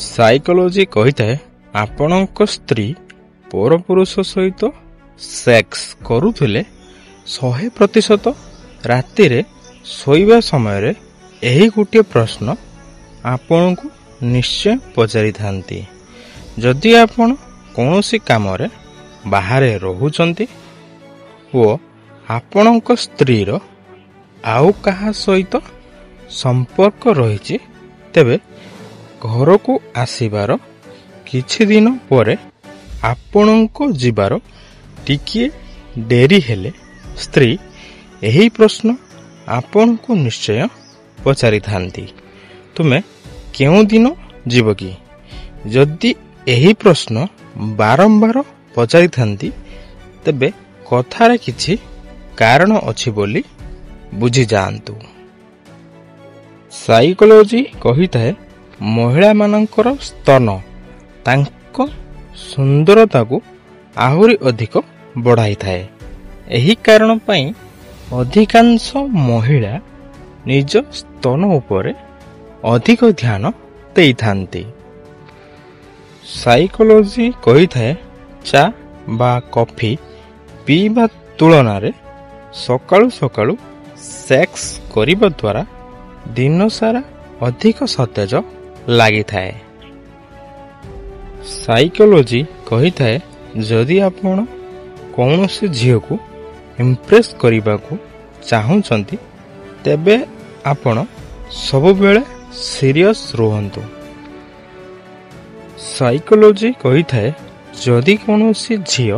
Psychology କହିଥାଏ ଆପଣଙ୍କ ସ୍ତ୍ରୀ ପରପୁରୁଷ ସହିତ ସେକ୍ସ କରୁଥିଲେ 100% ରାତିରେ ଶୋଇବା ସମୟରେ ଏହି ଗୋଟିଏ ପ୍ରଶ୍ନ ଆପଣଙ୍କୁ ନିଶ୍ଚୟ ପଚାରିଥାନ୍ତି। ଯଦି ଆପଣ କୌଣସି କାମରେ ବାହାରେ ରହୁଛନ୍ତି ଓ ଆପଣଙ୍କ ସ୍ତ୍ରୀର ଆଉ କାହା ସହିତ ସମ୍ପର୍କ ରହିଛି, ତେବେ ଘରକୁ ଆସିବାର କିଛି ଦିନ ପରେ ଆପଣଙ୍କ ଯିବାର ଟିକିଏ ଡେରି ହେଲେ ସ୍ତ୍ରୀ ଏହି ପ୍ରଶ୍ନ ଆପଣଙ୍କୁ ନିଶ୍ଚୟ ପଚାରିଥାନ୍ତି, ତୁମେ କେଉଁ ଦିନ ଯିବ କି? ଯଦି ଏହି ପ୍ରଶ୍ନ ବାରମ୍ବାର ପଚାରିଥାନ୍ତି, ତେବେ କଥାରେ କିଛି କାରଣ ଅଛି ବୋଲି ବୁଝିଯାଆନ୍ତୁ। ସାଇକୋଲୋଜି କହିଥାଏ ମହିଳାମାନଙ୍କର ସ୍ତନ ତାଙ୍କ ସୁନ୍ଦରତାକୁ ଆହୁରି ଅଧିକ ବଢ଼ାଇଥାଏ। ଏହି କାରଣ ପାଇଁ ଅଧିକାଂଶ ମହିଳା ନିଜ ସ୍ତନ ଉପରେ ଅଧିକ ଧ୍ୟାନ ଦେଇଥାନ୍ତି। ସାଇକୋଲୋଜି କହିଥାଏ ଚା ବା କଫି ପିଇବା ତୁଳନାରେ ସକାଳୁ ସକାଳୁ ସେକ୍ସ କରିବା ଦ୍ୱାରା ଦିନସାରା ଅଧିକ ସତେଜ ଲାଗିଥାଏ। ସାଇକୋଲୋଜି କହିଥାଏ ଯଦି ଆପଣ କୌଣସି ଝିଅକୁ ଇମ୍ପ୍ରେସ୍ କରିବାକୁ ଚାହୁଁଛନ୍ତି, ତେବେ ଆପଣ ସବୁବେଳେ ସିରିୟସ୍ ରୁହନ୍ତୁ। ସାଇକୋଲୋଜି କହିଥାଏ ଯଦି କୌଣସି ଝିଅ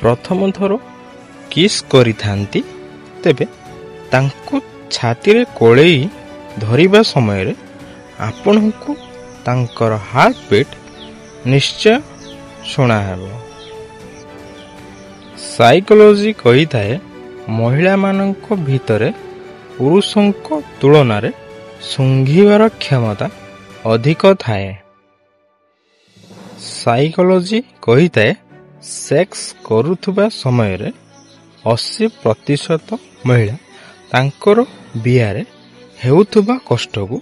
ପ୍ରଥମ ଥର କିସ୍ କରିଥାନ୍ତି, ତେବେ ତାଙ୍କୁ ଛାତିରେ କୋଳେଇ ଧରିବା ସମୟରେ ଆପଣଙ୍କୁ ତାଙ୍କର ହାର୍ଟ ବିଟ୍ ନିଶ୍ଚୟ ଶୁଣାହେବ। ସାଇକୋଲୋଜି କହିଥାଏ ମହିଳାମାନଙ୍କ ଭିତରେ ପୁରୁଷଙ୍କ ତୁଳନାରେ ଶୁଙ୍ଘିବାର କ୍ଷମତା ଅଧିକ ଥାଏ। ସାଇକୋଲୋଜି କହିଥାଏ ସେକ୍ସ କରୁଥିବା ସମୟରେ 80% ମହିଳା ତାଙ୍କର ବିୟାରେ ହେଉଥିବା କଷ୍ଟକୁ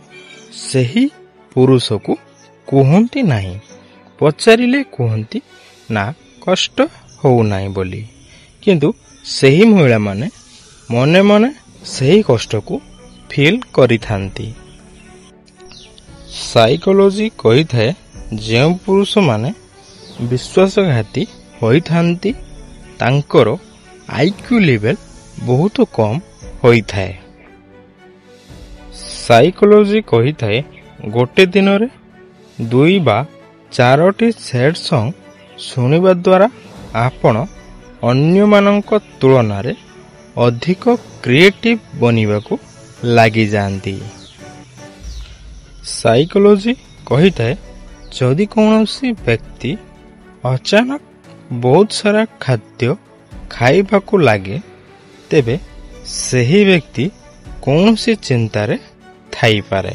ସେହି ପୁରୁଷକୁ କୁହନ୍ତି ନାହିଁ। ପଚାରିଲେ କୁହନ୍ତି ନା କଷ୍ଟ ହେଉନାହିଁ ବୋଲି, କିନ୍ତୁ ସେହି ମହିଳାମାନେ ମନେ ମନେ ସେହି କଷ୍ଟକୁ ଫିଲ୍ କରିଥାନ୍ତି। ସାଇକୋଲୋଜି କହିଥାଏ ଯେଉଁ ପୁରୁଷମାନେ ବିଶ୍ୱାସଘାତୀ ହୋଇଥାନ୍ତି ତାଙ୍କର ଆଇକ୍ୟୁ ଲେଭେଲ୍ ବହୁତ କମ୍ ହୋଇଥାଏ। ସାଇକୋଲୋଜି କହିଥାଏ ଗୋଟେ ଦିନରେ 2 ବା 4ଟି ସ୍ୟାଡ୍ ସଙ୍ଗ୍ ଶୁଣିବା ଦ୍ୱାରା ଆପଣ ଅନ୍ୟମାନଙ୍କ ତୁଳନାରେ ଅଧିକ କ୍ରିଏଟିଭ୍ ବନିବାକୁ ଲାଗିଯାଆନ୍ତି। ସାଇକୋଲୋଜି କହିଥାଏ ଯଦି କୌଣସି ବ୍ୟକ୍ତି ଅଚାନକ ବହୁତ ସାରା ଖାଦ୍ୟ ଖାଇବାକୁ ଲାଗେ, ତେବେ ସେହି ବ୍ୟକ୍ତି କୌଣସି ଚିନ୍ତାରେ ଥାଇପାରେ।